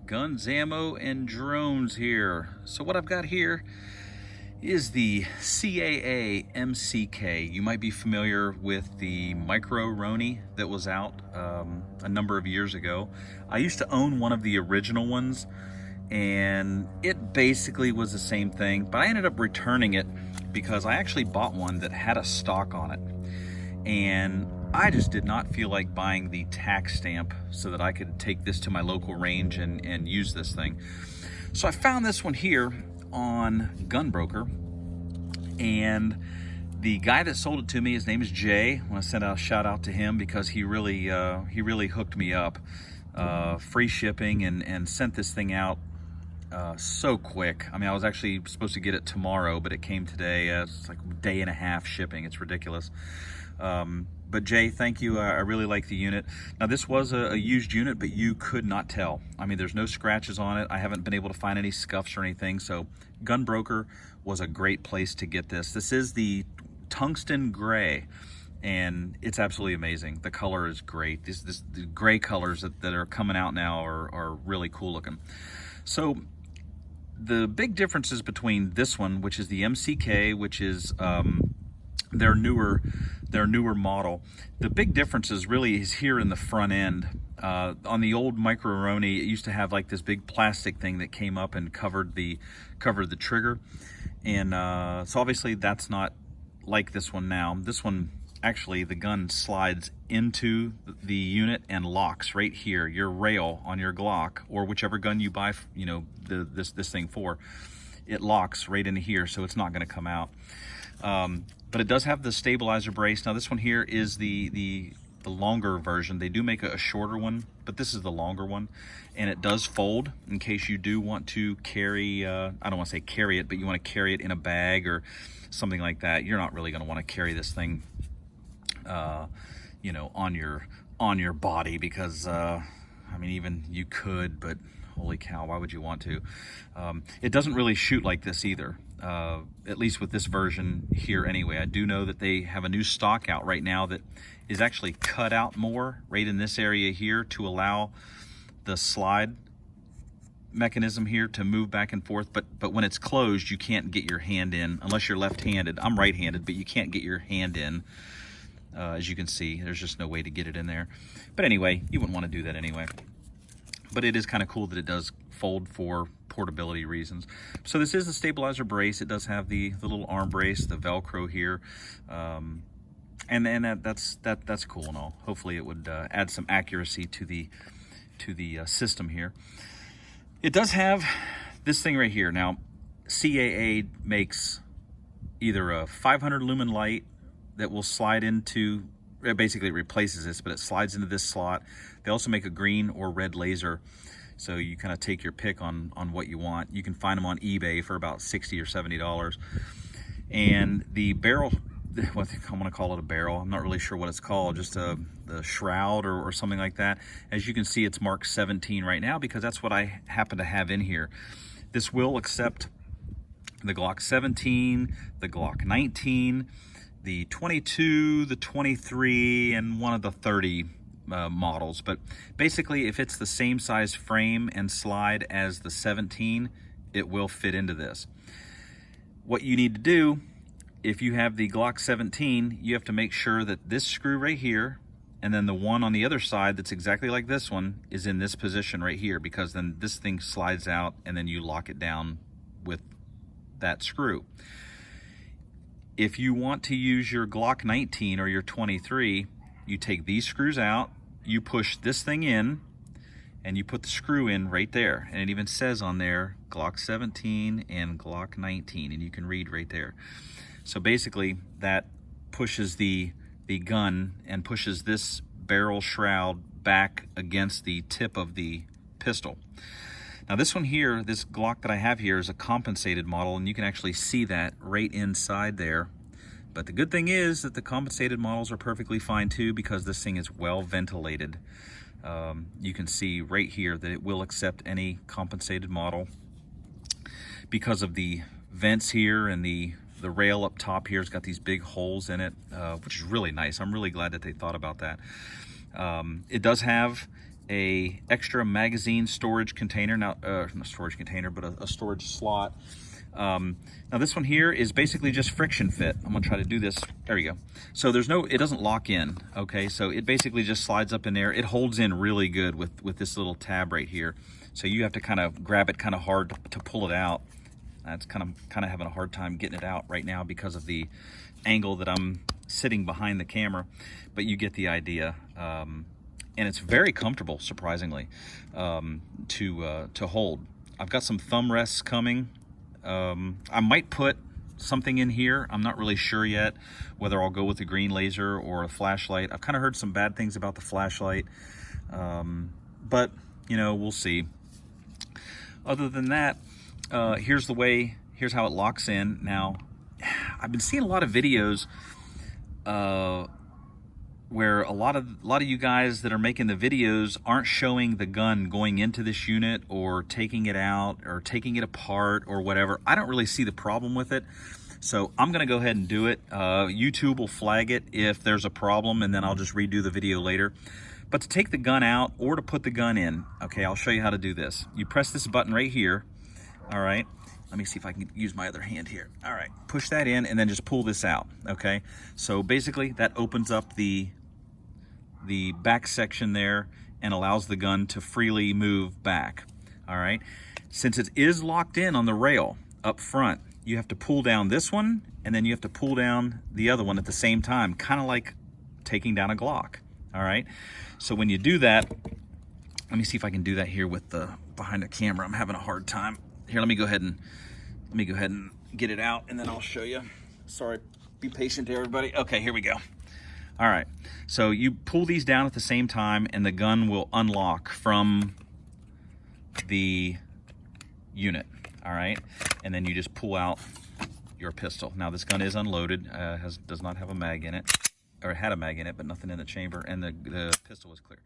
Guns, ammo, and drones here. So what I've got here is the CAA MCK. You might be familiar with the micro Roni that was out a number of years ago. I used to own one of the original ones, and it basically was the same thing, but I ended up returning it because I actually bought one that had a stock on it, and I just did not feel like buying the tax stamp so that I could take this to my local range and use this thing. So I found this one here on Gunbroker, and the guy that sold it to me, his name is Jay. I want to send out a shout out to him because he really hooked me up. Free shipping and sent this thing out so quick. I mean, I was actually supposed to get it tomorrow, but it came today. It's like a day and a half shipping. It's ridiculous. But Jay, thank you. I really like the unit. Now, this was a used unit, but you could not tell. I mean, there's no scratches on it. I haven't been able to find any scuffs or anything. So Gunbroker was a great place to get this. This is the tungsten gray, and it's absolutely amazing. The color is great. The gray colors that are coming out now are really cool looking. So the big differences between this one, which is the MCK, which is their newer model. The big differences really is here in the front end. On the old micro Roni, it used to have like this big plastic thing that came up and covered the trigger, and so obviously that's not like this one now. This one, actually, the gun slides into the unit and locks right here. Your rail on your Glock, or whichever gun you buy, this thing for, it locks right into here, so it's not going to come out. But it does have the stabilizer brace. Now this one here is the longer version. They do make a shorter one, but this is the longer one, and it does fold in case you do want to carry, I don't want to say carry it, but you want to carry it in a bag or something like that. You're not really going to want to carry this thing on your body, because I mean, even you could, but holy cow, why would you want to? It doesn't really shoot like this either, at least with this version here anyway. I do know that they have a new stock out right now that is actually cut out more right in this area here to allow the slide mechanism here to move back and forth, but when it's closed, you can't get your hand in unless you're left-handed. I'm right-handed, but you can't get your hand in. As you can see, there's just no way to get it in there. But anyway, you wouldn't want to do that anyway. But it is kind of cool that it does fold for portability reasons. So this is the stabilizer brace. It does have the little arm brace, the Velcro here, and that's cool and all. Hopefully, it would add some accuracy to the system here. It does have this thing right here. Now, CAA makes either a 500 lumen light that will slide into, it basically replaces this, but it slides into this slot. They also make a green or red laser, so you kind of take your pick on what you want. You can find them on eBay for about $60 or $70. And the barrel, what I'm gonna call it, a barrel, I'm not really sure what it's called, just the shroud or something like that. As you can see, it's marked 17 right now because that's what I happen to have in here. This will accept the Glock 17, the Glock 19, the 22, the 23, and one of the 30 models. But basically, if it's the same size frame and slide as the 17, it will fit into this. What you need to do, if you have the Glock 17, you have to make sure that this screw right here, and then the one on the other side that's exactly like this one, is in this position right here, because then this thing slides out and then you lock it down with that screw. If you want to use your Glock 19 or your 23, you take these screws out, you push this thing in, and you put the screw in right there. And it even says on there, Glock 17 and Glock 19, and you can read right there. So basically, that pushes the gun and pushes this barrel shroud back against the tip of the pistol. Now this one here, this Glock that I have here, is a compensated model, and you can actually see that right inside there. But the good thing is that the compensated models are perfectly fine too, because this thing is well ventilated. You can see right here that it will accept any compensated model because of the vents here, and the rail up top here has got these big holes in it, which is really nice. I'm really glad that they thought about that. It does have a extra magazine storage container. Now, not storage container, but a storage slot. Now this one here is basically just friction fit. I'm gonna try to do this. There we go. So it doesn't lock in. Okay, so it basically just slides up in there. It holds in really good with this little tab right here. So you have to kind of grab it kind of hard to pull it out. It's kind of having a hard time getting it out right now because of the angle that I'm sitting behind the camera, but you get the idea. And it's very comfortable, surprisingly, to hold. I've got some thumb rests coming. I might put something in here. I'm not really sure yet whether I'll go with a green laser or a flashlight. I've kind of heard some bad things about the flashlight, but you know, we'll see. Other than that, here's how it locks in. Now, I've been seeing a lot of videos where a lot of you guys that are making the videos aren't showing the gun going into this unit or taking it out or taking it apart or whatever. I don't really see the problem with it, so I'm gonna go ahead and do it. YouTube will flag it if there's a problem, and then I'll just redo the video later. But to take the gun out or to put the gun in, okay, I'll show you how to do this. You press this button right here. All right, let me see if I can use my other hand here. All right, push that in and then just pull this out, okay? So basically that opens up the back section there and allows the gun to freely move back, all right? Since it is locked in on the rail up front, you have to pull down this one and then you have to pull down the other one at the same time, kind of like taking down a Glock, all right? So when you do that, let me see if I can do that here with the behind the camera. I'm having a hard time. Here, let me go ahead and get it out and then I'll show you. Sorry, be patient here, everybody. Okay, here we go. All right, so you pull these down at the same time and the gun will unlock from the unit, all right? And then you just pull out your pistol. Now this gun is unloaded, does not have a mag in it, or it had a mag in it, but nothing in the chamber, and the pistol was clear.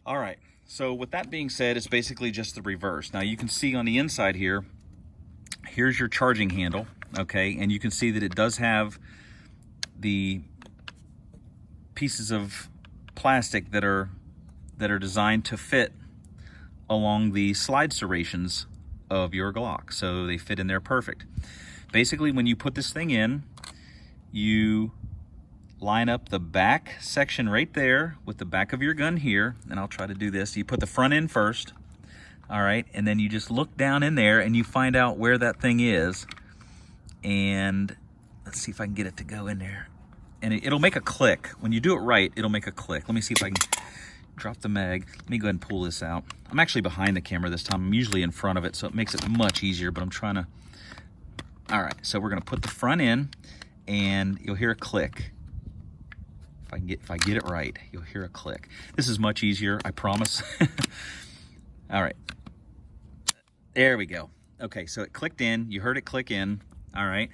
All right, so with that being said, it's basically just the reverse. Now you can see on the inside here, here's your charging handle, okay? And you can see that it does have the pieces of plastic that are designed to fit along the slide serrations of your Glock, so they fit in there perfect. Basically, when you put this thing in, you line up the back section right there with the back of your gun here, and I'll try to do this. You put the front in first, all right, and then you just look down in there and you find out where that thing is, and let's see if I can get it to go in there. And it'll make a click. When you do it right, it'll make a click. Let me see if I can drop the mag. Let me go ahead and pull this out. I'm actually behind the camera this time. I'm usually in front of it, so it makes it much easier, but I'm trying to. All right, so we're gonna put the front in and you'll hear a click. If I get it right, you'll hear a click. This is much easier, I promise. All right, there we go. Okay, so it clicked in, you heard it click in, all right?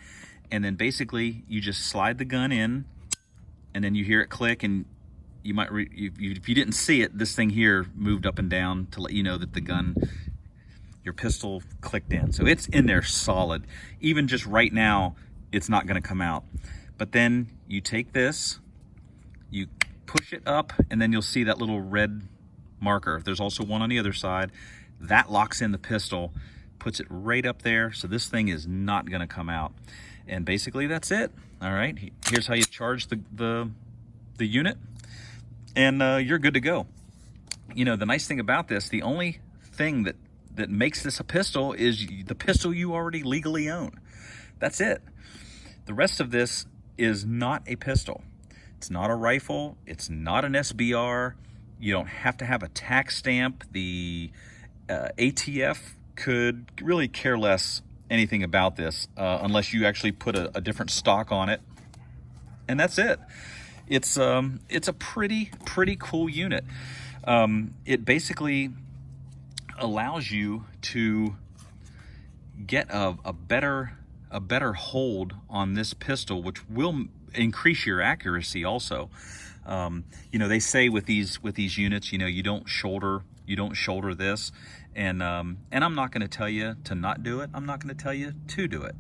And then basically you just slide the gun in and then you hear it click, and you might, if you didn't see it, this thing here moved up and down to let you know that the gun, your pistol clicked in. So it's in there solid. Even just right now, it's not gonna come out. But then you take this, you push it up, and then you'll see that little red marker. There's also one on the other side. That locks in the pistol, puts it right up there, so this thing is not gonna come out. And basically that's it, all right? Here's how you charge the unit, and you're good to go. You know, the nice thing about this, the only thing that makes this a pistol is the pistol you already legally own. That's it. The rest of this is not a pistol. It's not a rifle. It's not an SBR. You don't have to have a tax stamp. The ATF could really care less anything about this unless you actually put a different stock on it, and that's it. It's a pretty cool unit. It basically allows you to get a better hold on this pistol, which will increase your accuracy also. You know, they say with these units, you know, you don't shoulder this, and I'm not going to tell you to not do it. I'm not going to tell you to do it.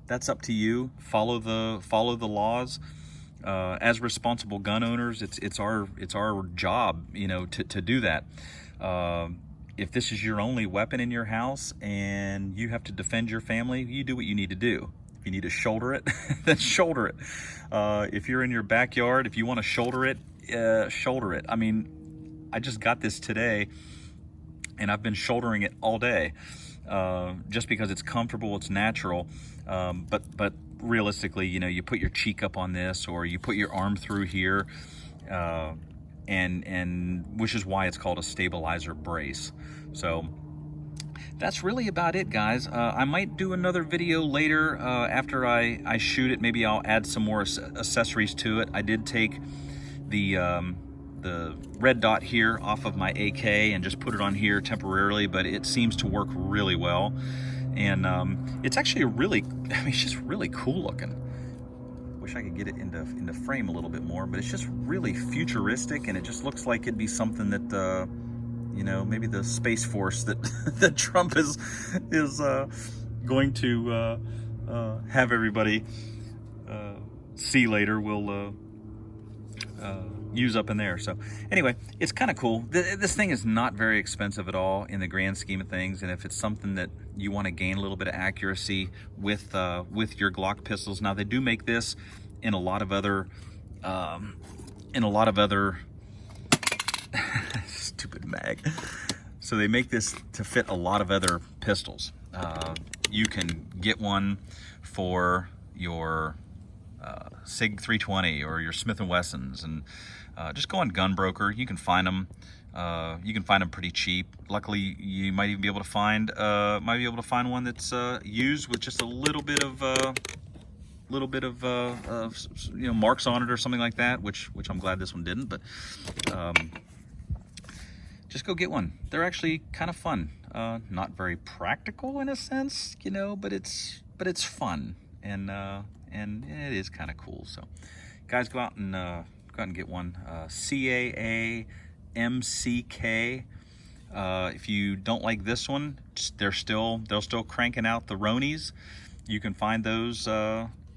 That's up to you. Follow the laws. as responsible gun owners, it's our job, you know, to do that. If this is your only weapon in your house and you have to defend your family, you do what you need to do. If you need to shoulder it, then shoulder it. If you're in your backyard, if you want to shoulder it, shoulder it. I mean, I just got this today, and I've been shouldering it all day, just because it's comfortable, it's natural. But realistically, you know, you put your cheek up on this, or you put your arm through here, and which is why it's called a stabilizer brace. So that's really about it, guys. I might do another video later after I shoot it. Maybe I'll add some more accessories to it. I did take the red dot here off of my AK and just put it on here temporarily, but it seems to work really well. And it's actually it's just really cool looking. Wish I could get it into frame a little bit more, but it's just really futuristic, and it just looks like it'd be something that you know, maybe the Space Force that that Trump is going to have everybody see later will use up in there. So anyway, it's kind of cool. This thing is not very expensive at all in the grand scheme of things, and if it's something that you want to gain a little bit of accuracy with your Glock pistols, now they do make this in a lot of other stupid mag. So they make this to fit a lot of other pistols. You can get one for your Sig 320 or your Smith & Wessons, and just go on Gunbroker. You can find them. You can find them pretty cheap. Luckily, you might even be able to find one that's used with just a little bit of you know, marks on it or something like that. Which I'm glad this one didn't. But just go get one. They're actually kind of fun. Not very practical in a sense, you know, but it's fun, and it is kind of cool. So, guys, go out and get one. CAA MCK. If you don't like this one, they're still cranking out the Ronis. You can find those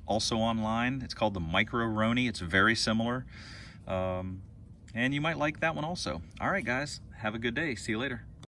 also online. It's called the Micro Roni. It's very similar, and you might like that one also. All right, guys, have a good day. See you later.